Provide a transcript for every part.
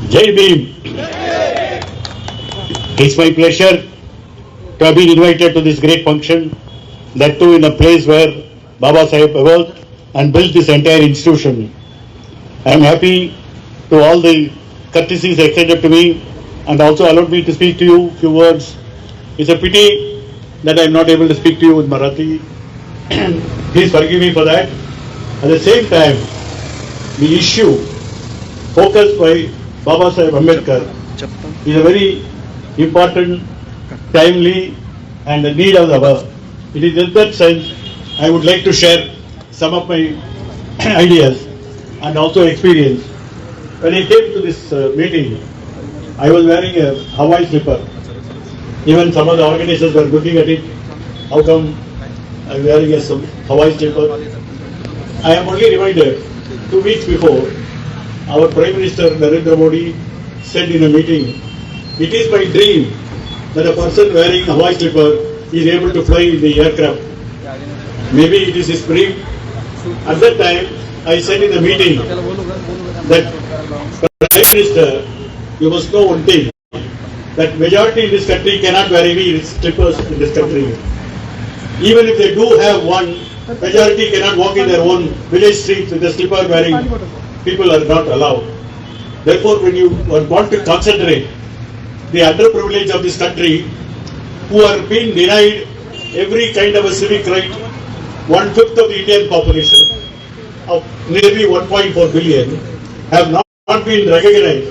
Jai Bhim. It's my pleasure to have been invited to this great function, that too in a place where Baba Sahib worked and built this entire institution. I am happy to all the courtesies extended to me and also allowed me to speak to you a few words. It's a pity that I am not able to speak to you in Marathi. Please forgive me for that. At the same time, the issue focused by Baba Sahib Ambedkar is a very important, timely and the need of the hour. It is in that sense I would like to share some of my ideas and also experience. When I came to this meeting, I was wearing a Hawaii slipper. Even some of the organizers were looking at it. How come I am wearing a Hawaii slipper? I am only reminded 2 weeks before, our Prime Minister Narendra Modi said in a meeting, it is my dream that a person wearing a Hawaii slipper is able to fly in the aircraft. Maybe it is his dream. At that time, I said in the meeting that Prime Minister, you must know one thing, that majority in this country cannot wear any slippers in this country. Even if they do have one, majority cannot walk in their own village streets with a slipper wearing. People are not allowed. Therefore, when you want to concentrate the underprivileged of this country, who are being denied every kind of a civic right, 1/5 of the Indian population of nearly 1.4 billion have not been recognized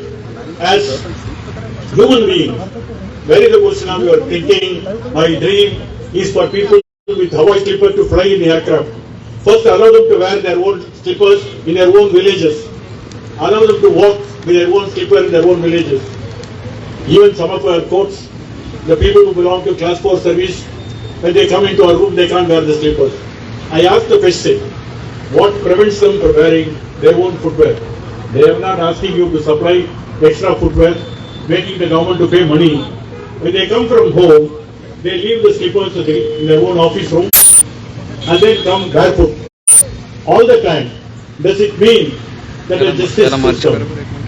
as human beings. Where is the question of your thinking? My dream is for people with Hawaii slipper to fly in the aircraft. First, allow them to wear their own slippers in their own villages. Allow them to walk with their own slipper in their own villages. Even some of our courts, the people who belong to class 4 service, when they come into our room, they can't wear the slippers. I asked the question, what prevents them from wearing their own footwear? They are not asking you to supply extra footwear, making the government to pay money. When they come from home, they leave the slippers in their own office room and then come barefoot all the time. Does it mean that the justice system,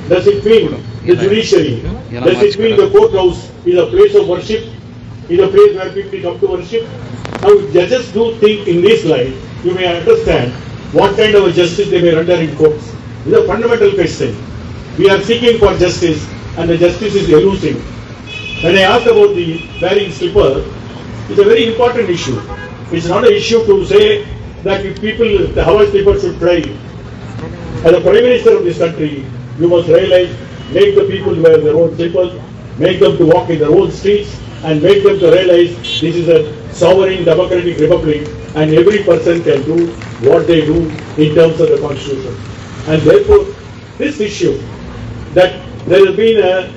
does it mean the judiciary, does it mean the courthouse is a place of worship, is a place where people come to worship? Now, if judges do think in this light, you may understand what kind of a justice they may render in courts. This is a fundamental question. We are seeking for justice and the justice is elusive. When I asked about the wearing slipper, it's a very important issue. It's not an issue to say that if people, the Hawaii slipper should fly. As a Prime Minister of this country, you must realize, make the people wear their own slippers, make them to walk in their own streets, and make them to realize this is a sovereign democratic republic and every person can do what they do in terms of the constitution. And therefore, this issue that there has been a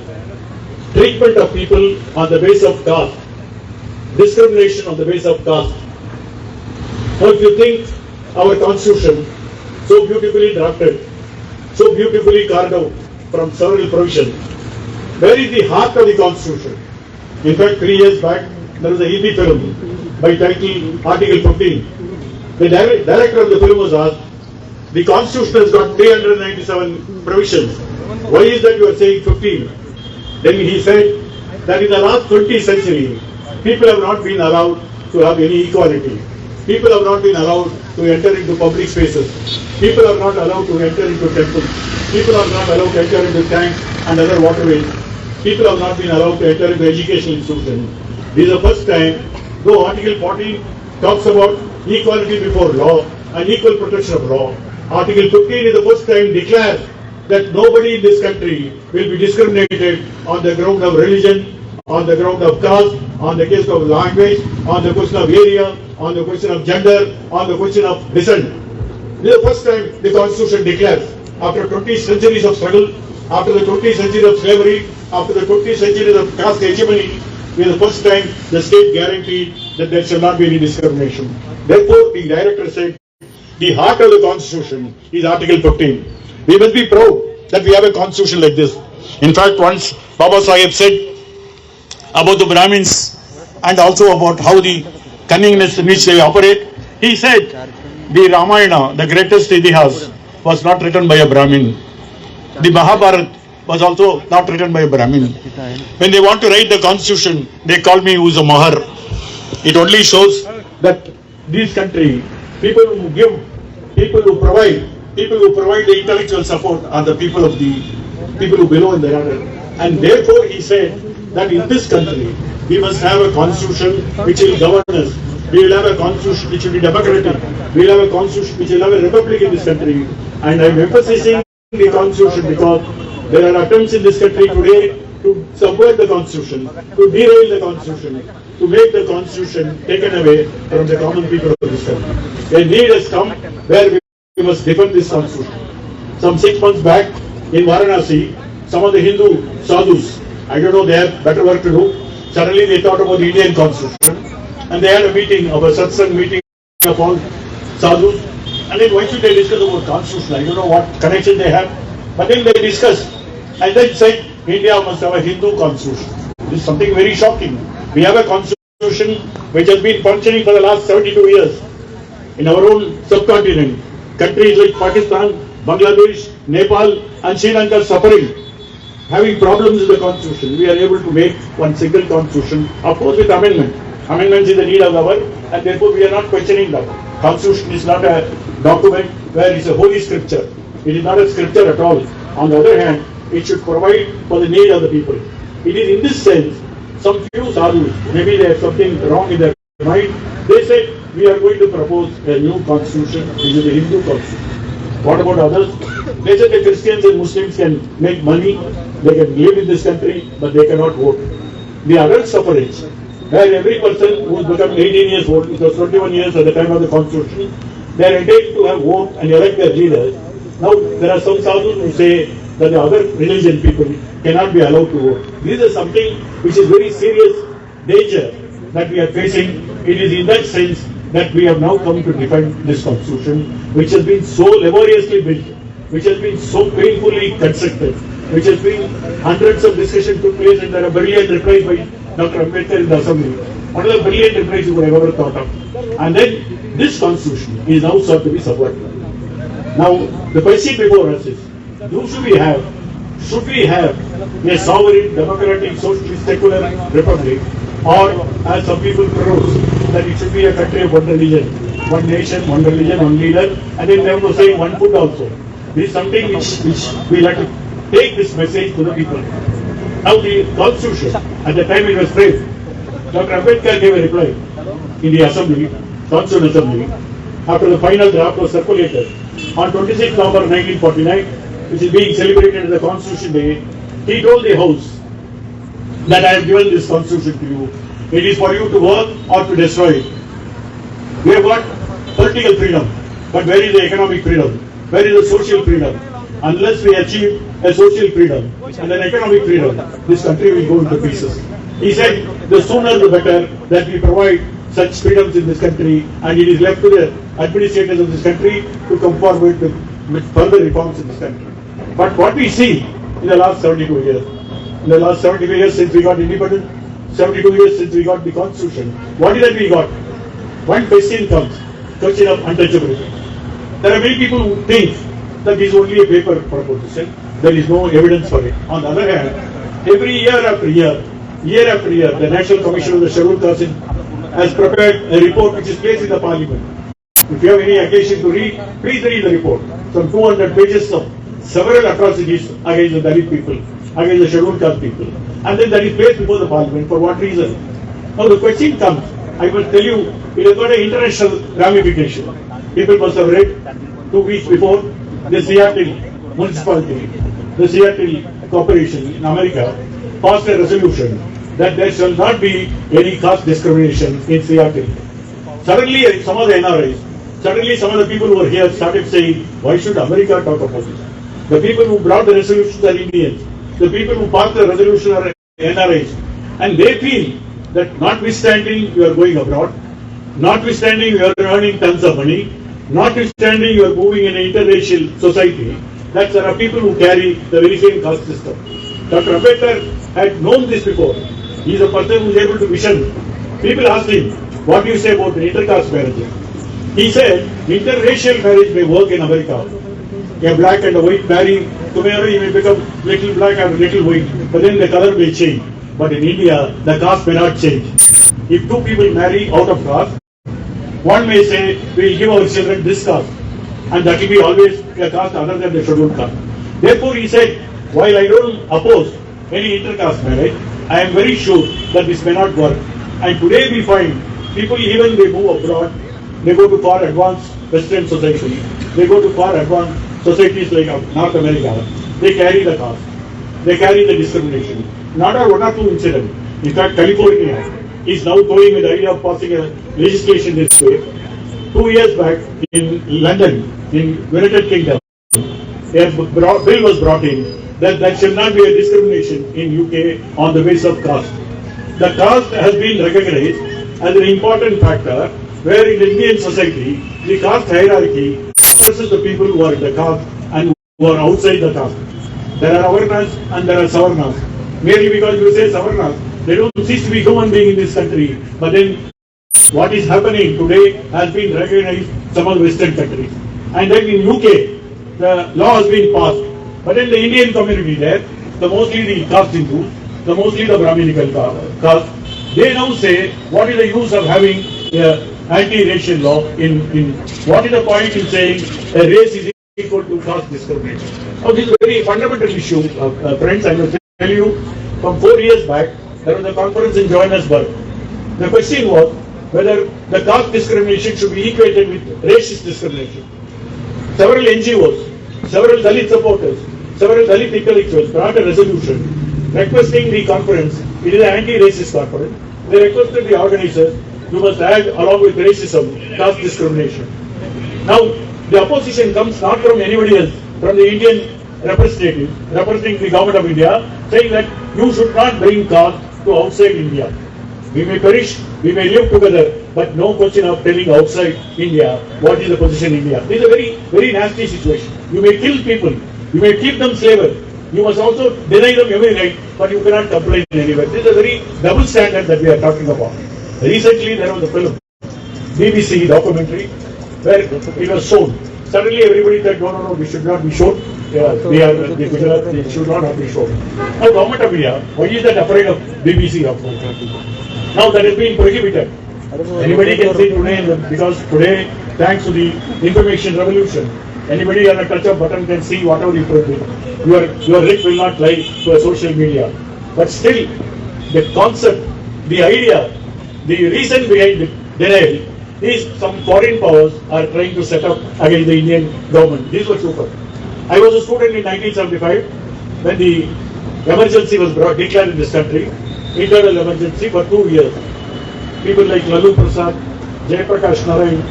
treatment of people on the basis of caste, discrimination on the basis of caste. Now, if you think our constitution, so beautifully drafted, so beautifully carved out from several provisions, where is the heart of the constitution? In fact, 3 years back, there was a Hindi film by title Article 15. The director of the film was asked, the constitution has got 397 provisions. Why is that you are saying 15? Then he said that in the last 20th century, people have not been allowed to have any equality. People have not been allowed to enter into public spaces. People are not allowed to enter into temples. People are not allowed to enter into tanks and other waterways. People have not been allowed to enter into educational institutions. This is the first time, though Article 14 talks about equality before law and equal protection of law, Article 15 is the first time declares that nobody in this country will be discriminated on the ground of religion, on the ground of caste, on the case of language, on the question of area, on the question of gender, on the question of descent. This is the first time the Constitution declares, after 20 centuries of struggle, after the 20 centuries of slavery, after the 20 centuries of caste hegemony, this is the first time the state guaranteed that there shall not be any discrimination. Therefore, the director said, the heart of the Constitution is Article 15. We must be proud that we have a constitution like this. In fact, once Baba Sahib said about the Brahmins and also about how the cunningness in which they operate, he said the Ramayana, the greatest Itihas, was not written by a Brahmin. The Mahabharata was also not written by a Brahmin. When they want to write the constitution, they call me who's a Mahar. It only shows that this country, people who give, people who provide the intellectual support are the people who below in the ladder. And therefore he said that in this country, we must have a constitution which will govern us. We will have a constitution which will be democratic. We will have a constitution which will have a republic in this country. And I am emphasizing the constitution because there are attempts in this country today to subvert the constitution, to derail the constitution, to make the constitution taken away from the common people of this country. A need has come where we must defend this constitution. Some 6 months back in Varanasi, some of the Hindu sadhus, I don't know, they have better work to do. Suddenly they thought about the Indian constitution and they had a meeting of a satsang meeting of all sadhus. And then why should they discuss about constitution? I don't know what connection they have. But then they discussed and then said India must have a Hindu constitution. This is something very shocking. We have a constitution which has been functioning for the last 72 years in our own subcontinent. Countries like Pakistan, Bangladesh, Nepal and Sri Lanka suffering, having problems with the constitution. We are able to make one single constitution, of course with amendment. Amendments is the need of the hour and therefore we are not questioning that. Constitution is not a document where it's a holy scripture. It is not a scripture at all. On the other hand, it should provide for the need of the people. It is in this sense, some few sadhus, maybe they have something wrong in their mind, they said we are going to propose a new constitution, which is the Hindu constitution. What about others? They said the Christians and Muslims can make money, they can live in this country, but they cannot vote. The adult suffrage, where every person who has become 18 years old, it was 21 years at the time of the constitution, they are entitled to have vote and elect their leaders. Now there are some sadhus who say that the other religion people cannot be allowed to vote. This is something which is very serious danger that we are facing. It is in that sense that we have now come to defend this constitution, which has been so laboriously built, which has been so painfully constructed, which has been hundreds of discussions took place and there are brilliant replies by Dr. Ambedkar in the assembly. One of the brilliant replies you would have ever thought of. And then this constitution is now sought to be subverted. Now the question before us is, should we have a sovereign, democratic, socialist, secular republic, or as some people propose, that it should be a country of one religion, one nation, one religion, one leader, and then they have saying one food also. This is something which we have to take this message to the people. Now the constitution, at the time it was framed, Dr. Ambedkar gave a reply in the assembly, constitutional assembly, after the final draft was circulated on 26 November 1949, which is being celebrated as the Constitution Day. He told the House that I have given this constitution to you. It is for you to work or to destroy it. We have got political freedom, but where is the economic freedom? Where is the social freedom? Unless we achieve a social freedom and an economic freedom, this country will go into pieces. He said, the sooner the better that we provide such freedoms in this country, and it is left to the administrators of this country to come forward with further reforms in this country. But what we see in the last 72 years, in the last 72 years since we got independence, 72 years since we got the constitution, what is that we got? One question comes, question of untouchability. There are many people who think that this is only a paper proposition, there is no evidence for it. On the other hand, every year after year, the National Commission of the Scheduled Castes has prepared a report which is placed in the Parliament. If you have any occasion to read, please read the report. Some 200 pages of several atrocities against the Dalit people, against the Scheduled Caste people. And then that is placed before the Parliament. For what reason? Now the question comes, I will tell you, it has got an international ramification. People must have read 2 weeks before, the Seattle municipality, the Seattle Corporation in America passed a resolution that there shall not be any caste discrimination in Seattle. Suddenly, some of the NRIs, some of the people who were here started saying, why should America talk about this? The people who brought the resolutions are Indians. The people who passed the resolution are NRIs. And they feel that notwithstanding you are going abroad, notwithstanding you are earning tons of money, notwithstanding you are moving in an interracial society, that there are people who carry the very same caste system. Dr. Ambedkar had known this before. He is a person who is able to vision. People asked him, what do you say about the intercaste marriages? He said, interracial marriage may work in America, a black and a white marry, tomorrow he may become little black or little white, but then the color will change. But in India, the caste may not change. If two people marry out of caste, one may say, we will give our children this caste, and that will be always a caste other than the scheduled caste. Therefore, he said, while I don't oppose any intercaste marriage, I am very sure that this may not work. And today we find people, even they move abroad, they go to far advanced Western society, they go to far advanced societies like North America, they carry the caste, they carry the discrimination. Not a one or two incidents. In fact, California is now toying with the idea of passing a legislation this way. 2 years back in London, in United Kingdom, a bill was brought in that there should not be a discrimination in UK on the basis of caste. The caste has been recognized as an important factor where in Indian society, the caste hierarchy versus the people who are in the caste and who are outside the caste. There are Avarnas and there are Savarnas. Merely because you say Savarnas, they don't cease to be human beings in this country. But then what is happening today has been recognized in some of the Western countries. And then in UK, the law has been passed. But in the Indian community there, mostly the caste Hindus, mostly the Brahminical caste, they now say, what is the use of having anti-racial law in what is the point in saying a race is equal to caste discrimination? Now this is a very fundamental issue, friends. I will tell you, from 4 years back, there was a conference in Johannesburg. The question was whether the caste discrimination should be equated with racist discrimination. Several NGOs, several Dalit supporters, several Dalit intellectuals brought a resolution requesting the conference, it is an anti-racist conference, they requested the organizers, you must add along with racism, caste discrimination. Now, the opposition comes not from anybody else, from the Indian representative, representing the government of India, saying that you should not bring caste to outside India. We may perish, we may live together, but no question of telling outside India what is the position in India. This is a very, very nasty situation. You may kill people, you may keep them slaves, you must also deny them every right, but you cannot complain anywhere. This is a very double standard that we are talking about. Recently there was a film, BBC documentary, where it was shown. Suddenly everybody said, no, this should not be shown. They should not be shown. Now government of India, why is that afraid of BBC? Now that has been prohibited. Anybody can say today, because today, thanks to the information revolution, anybody on a touch of button can see whatever you put in. Your link will not lie to a social media. But still, the concept, the idea, the reason behind the denial is some foreign powers are trying to set up against the Indian government. This was super. I was a student in 1975 when the emergency was declared in this country, internal emergency for 2 years. People like Lalu Prasad, Jayaprakash Narayan,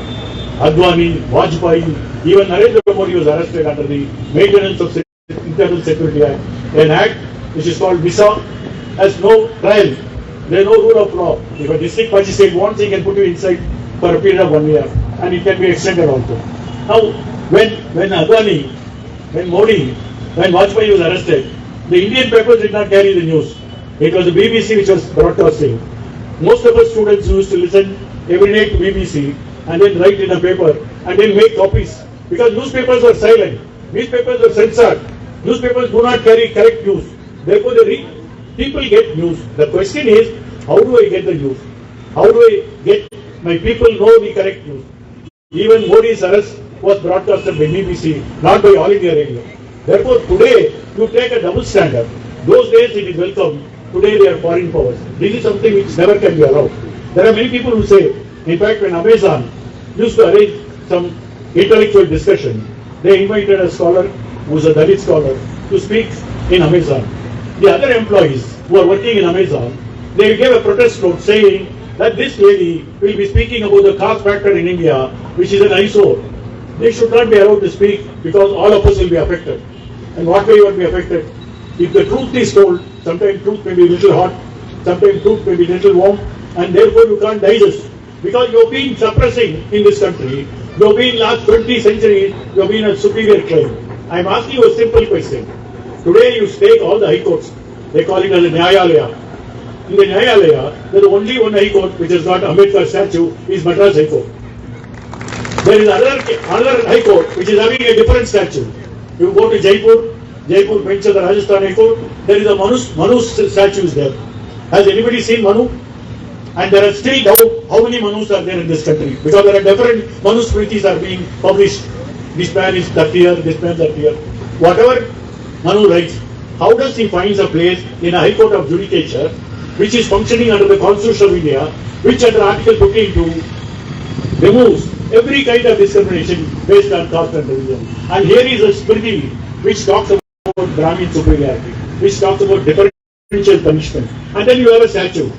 Advani, Vajpayee, even Narendra Modi was arrested under the Maintenance of Internal Security Act, an act which is called MISA, has no trial, there is no rule of law. If a district magistrate wants, he can put you inside for a period of 1 year, and it can be extended also. Now, when Advani, when Modi, when Vajpayee was arrested, the Indian papers did not carry the news. It was the BBC which was broadcasting. Most of us students used to listen every night to BBC and then write in a paper and then make copies. Because newspapers were silent. Newspapers were censored. Newspapers do not carry correct news. Therefore, people get news. The question is, how do I get the news? How do I get my people know the correct news? Even Modi's arrest was broadcasted by BBC, not by All India Radio. Therefore, today, you take a double standard. Those days it is welcome. Today they are foreign powers. This is something which never can be allowed. There are many people who say, in fact, when Amazon used to arrange some intellectual discussion, they invited a scholar who is a Dalit scholar to speak in Amazon. The other employees who are working in Amazon, they gave a protest note saying that this lady will be speaking about the caste factor in India, which is an eyesore. They should not be allowed to speak because all of us will be affected. And what way you will be affected? If the truth is told, sometimes truth may be a little hot, sometimes truth may be a little warm, and therefore you can't digest. Because you have been suppressing in this country, you have been last 20 centuries, you have been a superior claim. I am asking you a simple question. Today you take all the high courts, they call it as a Nyayalaya. In the Nyayalaya, there is only one high court which has got Ambedkar statue, is Madras High Court. There is another high court which is having a different statue. You go to Jaipur bench of the Rajasthan High Court, there is a Manu statue there. Has anybody seen Manu? And there are still doubt how many Manus are there in this country, because there are different Manu Smritis are being published. This man is that year, this man that year. Whatever Manu writes, how does he find a place in a High Court of Judicature, which is functioning under the Constitution of India, which under Article 15(2) removes every kind of discrimination based on caste and religion. And here is a Smriti which talks about Brahmin superiority, which talks about differential punishment. And then you have a statue.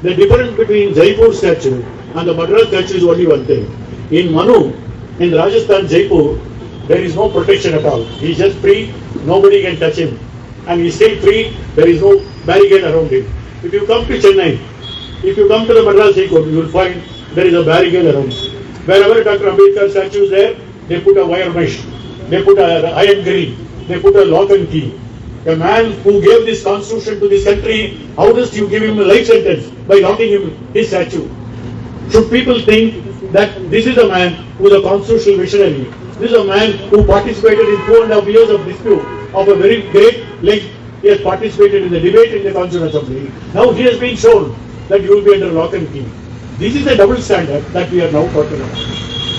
The difference between Jaipur statue and the Madras statue is only one thing. In Manu, in Rajasthan, Jaipur, there is no protection at all. He is just free, nobody can touch him. And he is still free, there is no barricade around him. If you come to Chennai, if you come to the Madras High Court, you will find there is a barricade around. Wherever Dr. Ambedkar statue is there, they put a wire mesh, they put an iron grill, they put a lock and key. A man who gave this constitution to this country, how does you give him a life sentence by locking him his statue? Should people think that this is a man who is a constitutional visionary? This is a man who participated in 2.5 years of dispute of a very great length. He has participated in the debate in the Constitutional Assembly. Now he has been shown that you will be under lock and key. This is the double standard that we are now talking about.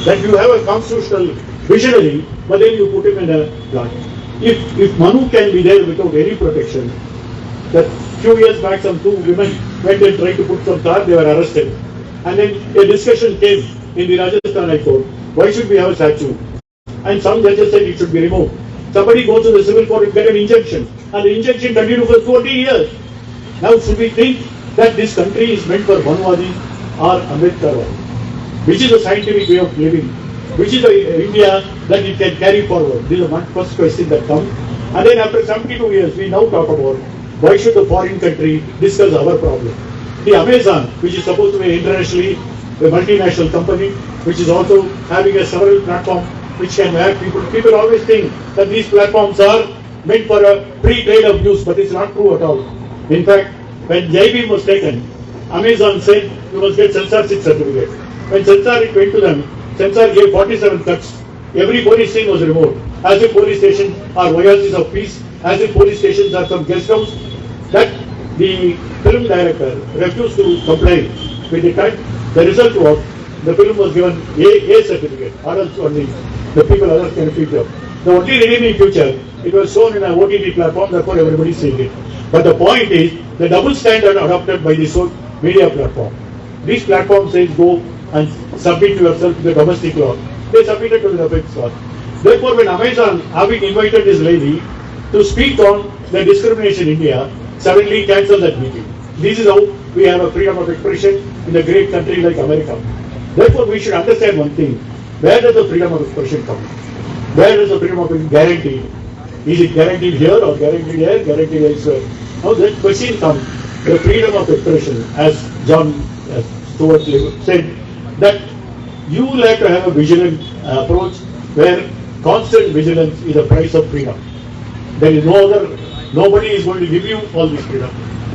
That you have a constitutional visionary, but then you put him in a block. If Manu can be there without any protection, that few years back some two women went and tried to put some car, they were arrested. And then a discussion came in the Rajasthan High Court, why should we have a statue? And some judges said it should be removed. Somebody goes to the civil court and get an injunction, and the injunction continues for 40 years. Now should we think that this country is meant for Manuvadi or Ambedkarwadi? Which is the scientific way of living? Which is the India that it can carry forward? This is the first question that comes. And then after 72 years, we now talk about why should the foreign country discuss our problem? The Amazon, which is supposed to be internationally a multinational company, which is also having a several platform which can have people always think that these platforms are meant for a free trade of news, but it's not true at all. In fact, when bhim was taken, Amazon said you must get censorship certificate. When censorship went to them, censor gave 47 cuts. Every police station was removed. As if police stations are oases of peace, as if police stations are some guest house, that the film director refused to comply with the cut. The result was the film was given A certificate, or else only the people others can feature. The only redeeming feature, it was shown in an OTT platform, therefore everybody is seeing it. But the point is, the double standard adopted by the media platform. These platforms say go and submit yourself to the domestic law. They submitted to the domestic law. Therefore, when Amazon, having invited this lady to speak on the discrimination in India, suddenly cancelled that meeting. This is how we have a freedom of expression in a great country like America. Therefore, we should understand one thing. Where does the freedom of expression come? Where does the freedom of expression guaranteed? Is it guaranteed here or guaranteed here, guaranteed elsewhere? Now that question comes. The freedom of expression, as John Stuart said, that you will have to have a vigilant approach where constant vigilance is the price of freedom. There is nobody is going to give you all this freedom.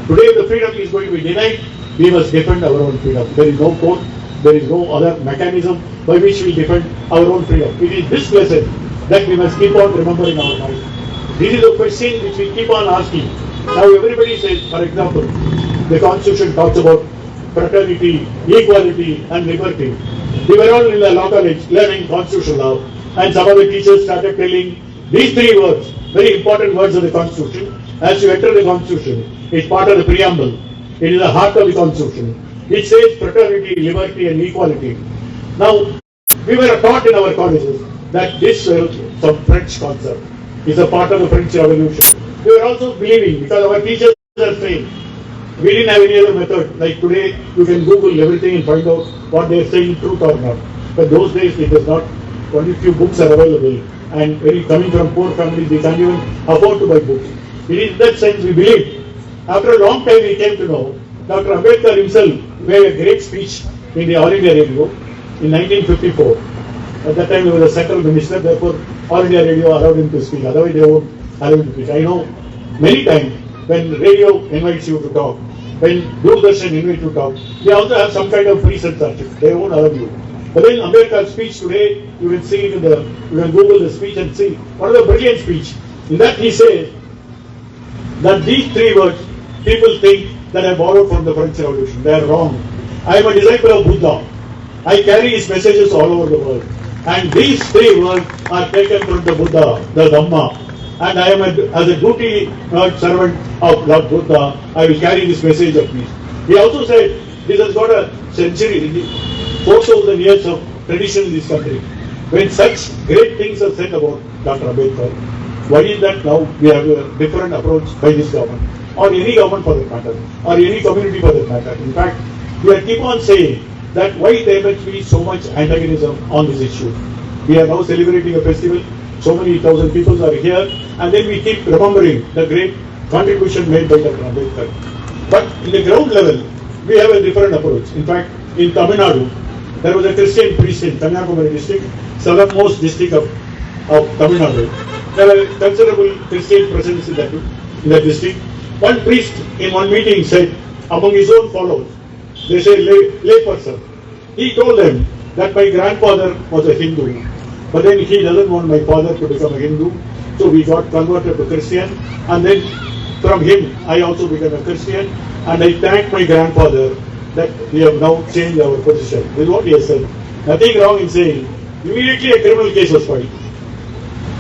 Today the freedom is going to be denied, we must defend our own freedom. There is no court, there is no other mechanism by which we defend our own freedom. It is this lesson that we must keep on remembering our mind. This is a question which we keep on asking. Now everybody says, for example, the Constitution talks about fraternity, equality and liberty. We were all in the law college learning constitutional law, and some of the teachers started telling these three words, very important words of the Constitution. As you enter the Constitution, it's part of the preamble. It is the heart of the Constitution. It says fraternity, liberty and equality. Now, we were taught in our colleges that this is some French concept. It's a part of the French Revolution. We were also believing, because our teachers are saying, we didn't have any other method. Like today, you can Google everything and find out what they are saying, truth or not. But those days, it was not. Only few books are available. And coming from poor families, they can't even afford to buy books. In that sense, we believe. After a long time, we came to know Dr. Ambedkar himself gave a great speech in the All India Radio in 1954. At that time, he was a central minister, therefore, All India Radio allowed him to speak. Otherwise, they won't allow him to speak. I know many times when radio invites you to talk, when Doordarshan invites you to talk, they also have some kind of free censorship. They won't allow you. But then Ambedkar's speech today, you can see it in the, you can Google the speech and see one of the brilliant speech. In that he said that these three words, people think that I borrowed from the French Revolution. They are wrong. I am a disciple of Buddha. I carry his messages all over the world. And these three words are taken from the Buddha, the Dhamma. And I am, as a duty servant of Lord Buddha, I will carry this message of peace. He also said, this has got a century, 4,000 years of tradition in this country. When such great things are said about Dr. Ambedkar, why is that now we have a different approach by this government, or any government for that matter, or any community for that matter? In fact, we keep on saying that why there must be so much antagonism on this issue. We are now celebrating a festival, so many thousand people are here, and then we keep remembering the great contribution made by Dr. Ambedkar. But in the ground level, we have a different approach. In fact, in Tamil Nadu, there was a Christian priest in Kanyakumari district, southernmost district of Tamil Nadu. There were considerable Christian presence in that district. One priest in one meeting said, among his own followers, they say lay person, he told them that my grandfather was a Hindu, but then he doesn't want my father to become a Hindu, so we got converted to Christian, and then from him I also became a Christian, and I thank my grandfather that we have now changed our position. This is what he has said. Nothing wrong in saying. Immediately a criminal case was filed.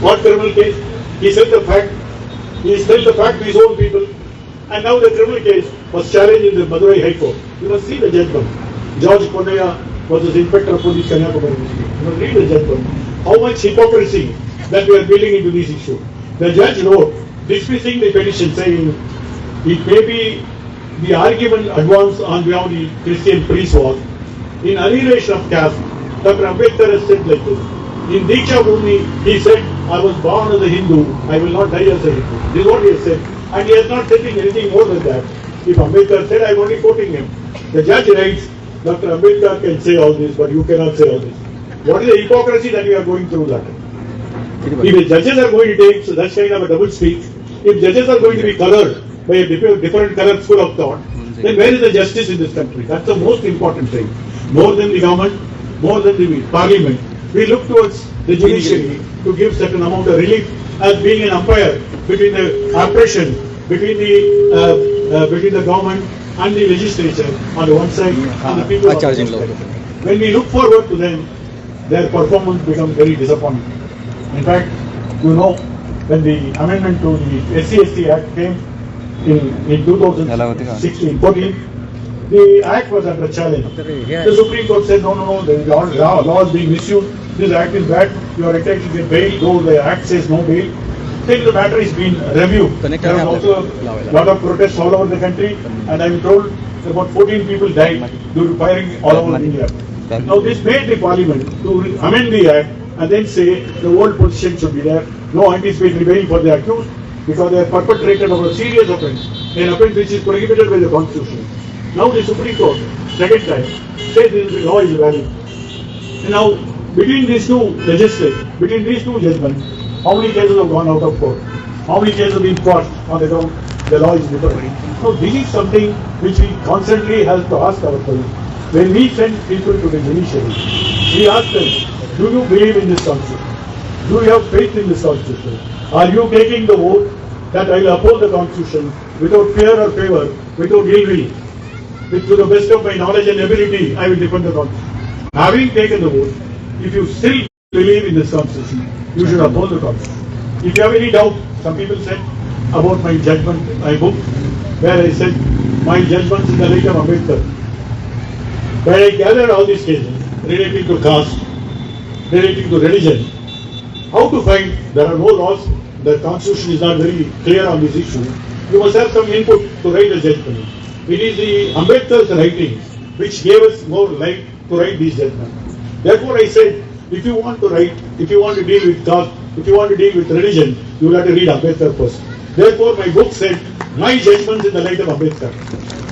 What criminal case? He said the fact to his own people, and now the criminal case was challenged in the Madurai High Court. You must see the judgment. George Ponaya was the Inspector of Police Kanyakumari district. You must read the judgment. How much hypocrisy that we are building into this issue. The judge wrote, dismissing the petition, saying it may be the argument advanced on behalf of the Christian priest was, in annihilation of caste, Dr. Ambedkar has said like this. In Diksha Bhumi, he said, I was born as a Hindu, I will not die as a Hindu. This is what he has said. And he has not said anything more than that. If Ambedkar said, I am only quoting him. The judge writes, Dr. Ambedkar can say all this, but you cannot say all this. What is the hypocrisy that we are going through that? If the judges are going to take such kind of a double speak, if judges are going to be colored by a different colored school of thought, then where is the justice in this country? That's the most important thing. More than the government, more than the parliament, we look towards the judiciary to give certain amount of relief as being an umpire between the oppression, between the government and the legislature on the one side and the people on the other side. When we look forward to them, their performance becomes very disappointing. In fact, you know, when the amendment to the SC Act came in 2014, the Act was under challenge. The Supreme Court said, no, the law is being misused. This Act is bad. You are entitled to get bail, though the Act says no bail. Till the matter is being reviewed. There was also a lot of protests all over the country, and I am told about 14 people died due to firing all over India. Now this made the Parliament to amend the Act and then say the old position should be there. No anticipatory bail for the accused because they are perpetrated of a serious offence, an offence which is prohibited by the Constitution. Now the Supreme Court, second time, says this law is valid. And now, between these two judgments, how many cases have gone out of court? How many cases have been quashed on the ground? The law is different. So this is something which we constantly have to ask ourselves. When we send people to the judiciary, we ask them, do you believe in this Constitution? Do you have faith in this Constitution? Are you taking the oath that I will uphold the Constitution without fear or favor, without ill will? To the best of my knowledge and ability, I will defend the Constitution. Having taken the oath, if you still believe in this Constitution, you should uphold the Constitution. If you have any doubt, some people said about my judgment, my book, where I said my judgments in the light of Ambedkar. Where I gathered all these cases relating to caste, relating to religion, how to find, there are no laws, the Constitution is not very clear on this issue. You must have some input to write a judgment. It is the Ambedkar's writings which gave us more light to write these judgments. Therefore I said, if you want to write, if you want to deal with caste, if you want to deal with religion, you will have to read Ambedkar first. Therefore my book said, my judgments in the light of Ambedkar.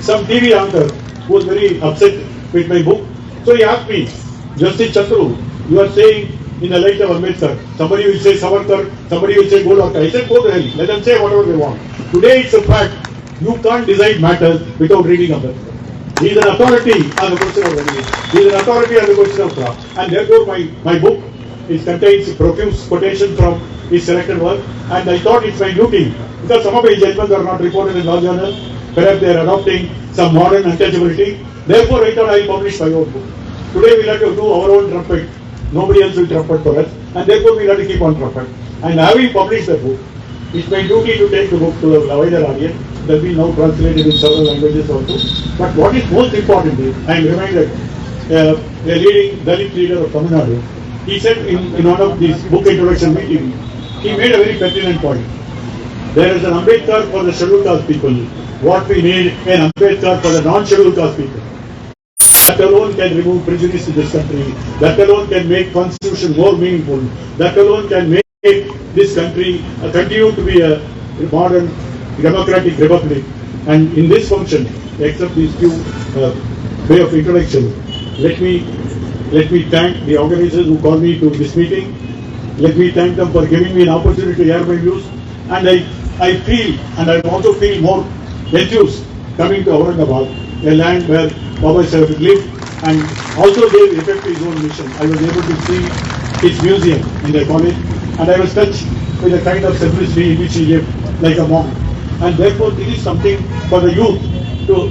Some TV anchor who was very upset with my book, so he asked me, Justice Chandru, you are saying in the light of Ambedkar, somebody will say Savarkar, somebody will say Golwalkar. I said, go to hell, let them say whatever they want. Today it's a fact, you can't decide matters without reading Ambedkar. He is an authority on the question of religion. He is an authority on the question of craft. And therefore my book contains profuse quotation from his selected work. And I thought it's my duty, because some of his judgments are not reported in law journals, perhaps they are adopting some modern untouchability. Therefore I thought I will publish my own book. Today we'll have to do our own trumpet. Nobody else will trumpet for us. And therefore we'll have to keep on trumpet. And having published the book, it's my duty to take the book to the wider audience. That will be now translated in several languages also. But what is most important is, I am reminded, a leading Dalit leader of Tamil Nadu, he said in one of these book introduction meetings, he made a very pertinent point. There is an Ambedkar for the scheduled caste people. What we need, an Ambedkar for the non-scheduled caste people. That alone can remove prejudice in this country. That alone can make constitution more meaningful. That alone can make this country continue to be a modern democratic republic. And in this function, except these few way of introduction, let me thank the organizers who called me to this meeting. Let me thank them for giving me an opportunity to air my views. And I feel, and I also feel more enthused coming to Aurangabad, a land where Baba Sahib lived and also gave effect to his own mission. I was able to see his museum in the college, and I was touched with the kind of simplicity in which he lived, like a monk. And therefore, this is something for the youth to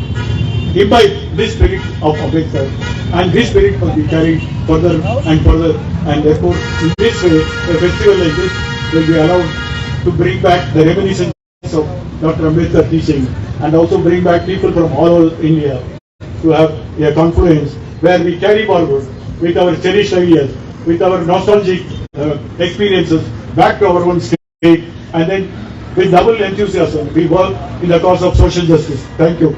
imbibe this spirit of Ambedkar, and this spirit must be carried further and further. And therefore, in this way, a festival like this will be allowed to bring back the reminiscence of Dr. Ambedkar teaching, and also bring back people from all over India to have a confluence where we carry forward with our cherished ideas, with our nostalgic experiences back to our own state, and then with double enthusiasm we work in the cause of social justice. Thank you.